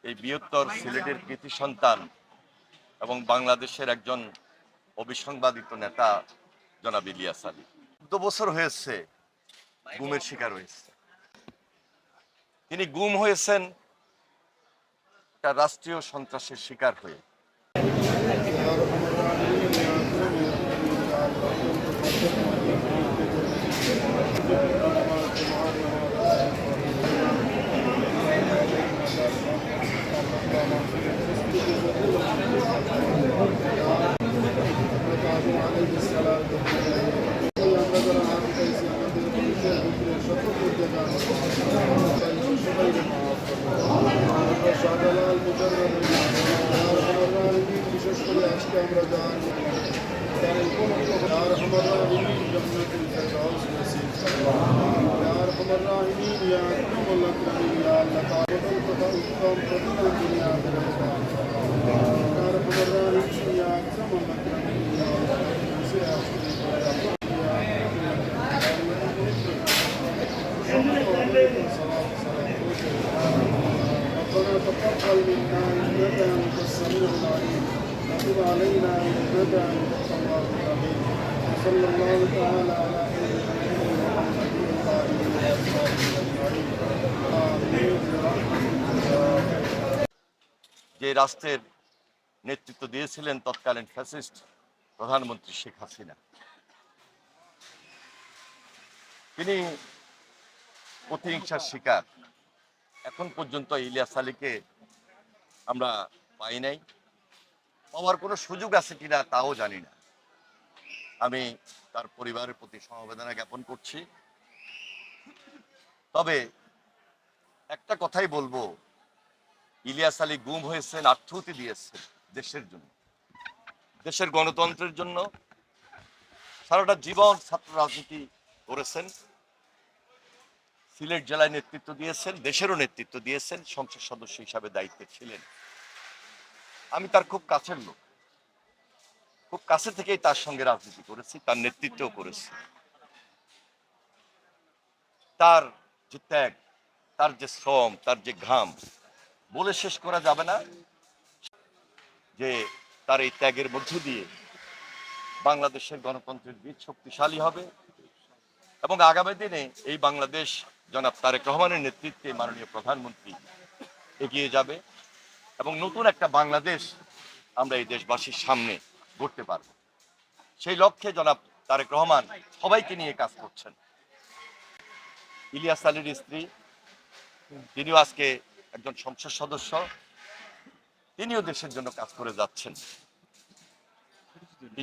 এই বৃহত্তর সিলেটের কৃতি সন্তান এবং বাংলাদেশের একজন অবিসংবাদিত নেতা জনাব ইলিয়াস আলী ১৪ বছর হয়েছে গুমের শিকার হয়েছে। তিনি গুম হয়েছেন একটা রাষ্ট্রীয় সন্ত্রাসের শিকার হয়ে। বিশেষ করে আজকে আমরা জানি تقبل منا انك انت السميع العليم وتب علينا انك انت التواب الرحيم صلى الله تعالى على سيدنا محمد وعلى اله وصحبه اجمعين امين برحمتك। যে রাষ্ট্রের নেতৃত্ব দিয়েছিলেন তৎকালীন ফ্যাসিস্ট প্রধানমন্ত্রী শেখ হাসিনা, তিনি প্রতিহিংসার শিকার। এখন পর্যন্ত ইলিয়াস আলীকে আমরা পাই নাই, পাওয়ার কোনো সুযোগ আছে কিনা তাও জানি না। আমি তার পরিবারের প্রতি সমবেদনা জ্ঞাপন করছি। তবে একটা কথাই বলবো, ইলিয়াস আলী গুম হয়েছেন, আত্মহতি দিয়েছেন দেশের জন্য, দেশের গণতন্ত্রের জন্য। সারাটা জীবন ছাত্র রাজনীতি করেছেন, সিলেট জেলায় নেতৃত্ব দিয়েছেন, দেশেরও নেতৃত্ব দিয়েছেন, সংসদ সদস্য হিসাবে দায়িত্বে ছিলেন। আমি তার খুব কাছের লোক, খুব কাছে থেকেই তার সঙ্গে রাজনীতি করেছি, তার নেতৃত্বও করেছি। তার যে ত্যাগ, তার যে শ্রম, তার যে ঘাম বলে শেষ করা যাবে না। যে তার এই ত্যাগের মধ্য দিয়ে বাংলাদেশের গণতন্ত্রের বীজ শক্তিশালী হবে এবং আগামী দিনে এই বাংলাদেশ জনাব তারেক রহমানের নেতৃত্বে মাননীয় প্রধানমন্ত্রী এগিয়ে যাবে এবং নতুন একটা বাংলাদেশ আমরা এই দেশবাসীর সামনে গড়তে পারব। সেই লক্ষ্যে জনাব তারেক রহমান সবাইকে নিয়ে কাজ করছেন। ইলিয়াস আলীর স্ত্রী, তিনিও আজকে একজন সংসদ সদস্য, তিনিও দেশের জন্য কাজ করে যাচ্ছেন।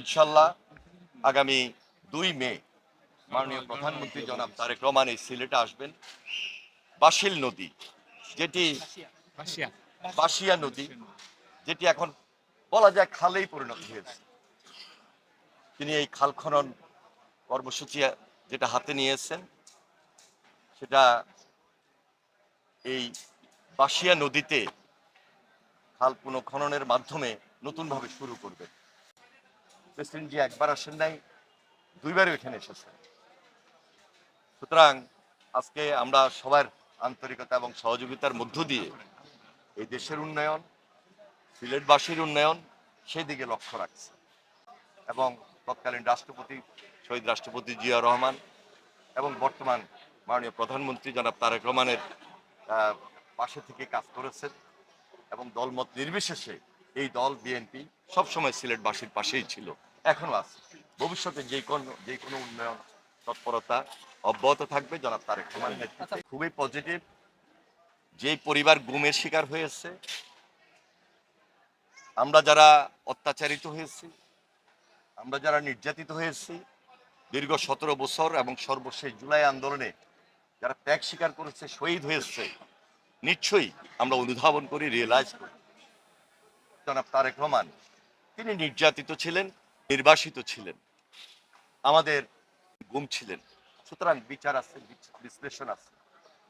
ইনশাল্লাহ আগামী ২ মে মাননীয় প্রধানমন্ত্রী জনাব তারেক রহমান এই সিলেটে আসবেন। বাসিল নদী, যেটি বাসিয়া নদী, যেটি এখন বলা যায় খালেই পরিণত হয়েছে, তিনি এই খাল খনন কর্মসূচি যেটা হাতে নিয়েছেন, সেটা এই বাসিয়া নদীতে খাল পুনঃখননের মাধ্যমে নতুনভাবে শুরু করবে। প্রেসিডেন্ট জি একবার আসেন নাই, ২বারও এখানে এসেছেন। সুতরাং আজকে আমরা সবার আন্তরিকতা এবং সহযোগিতার মধ্য দিয়ে এই দেশের উন্নয়ন, সিলেটবাসীর উন্নয়ন সেই দিকে লক্ষ্য রাখছি এবং তৎকালীন রাষ্ট্রপতি শহীদ রাষ্ট্রপতি জিয়া রহমান এবং বর্তমান মাননীয় প্রধানমন্ত্রী জনাব তারেক রহমানের পাশে থেকে কাজ করেছেন এবং দলমত নির্বিশেষে এই দল বিএনপি সবসময় সিলেটবাসীর পাশেই ছিল, এখনো আছে। ভবিষ্যতে যে কোনো উন্নয়ন তৎপরতা অব্যাহত থাকবে জনাব তারেক রহমানের নেতৃত্বে। খুবই পজিটিভ। যে পরিবার গুমের শিকার হয়েছে, আমরা যারা অত্যাচারিত হয়েছি, আমরা যারা নির্যাতিত হয়েছি দীর্ঘ ১৭ বছর এবং সর্বশেষ জুলাই আন্দোলনে যারা ত্যাগ স্বীকার করেছে, শহীদ হয়েছে, নিশ্চয়ই আমরা অনুধাবন করি, রিয়েলাইজ করি জনাব তারেক রহমান তিনি নির্যাতিত ছিলেন, নির্বাসিত ছিলেন, আমাদের গুম ছিলেন। সুতরাং বিচার আছে, বিশ্লেষণ আছে,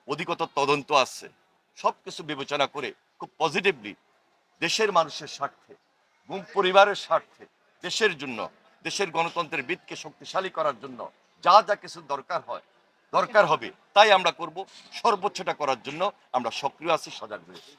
অধিকতর তদন্ত আছে। সবকিছু বিবেচনা করে খুব পজিটিভলি দেশের মানুষের স্বার্থে, গুম পরিবারের স্বার্থে, দেশের জন্য, দেশের গণতন্ত্রের ভিতকে শক্তিশালী করার জন্য যা যা কিছু দরকার হবে তাই আমরা করব। সর্বোচ্চটা করার জন্য আমরা সক্রিয় আছি, সজাগ রয়েছি।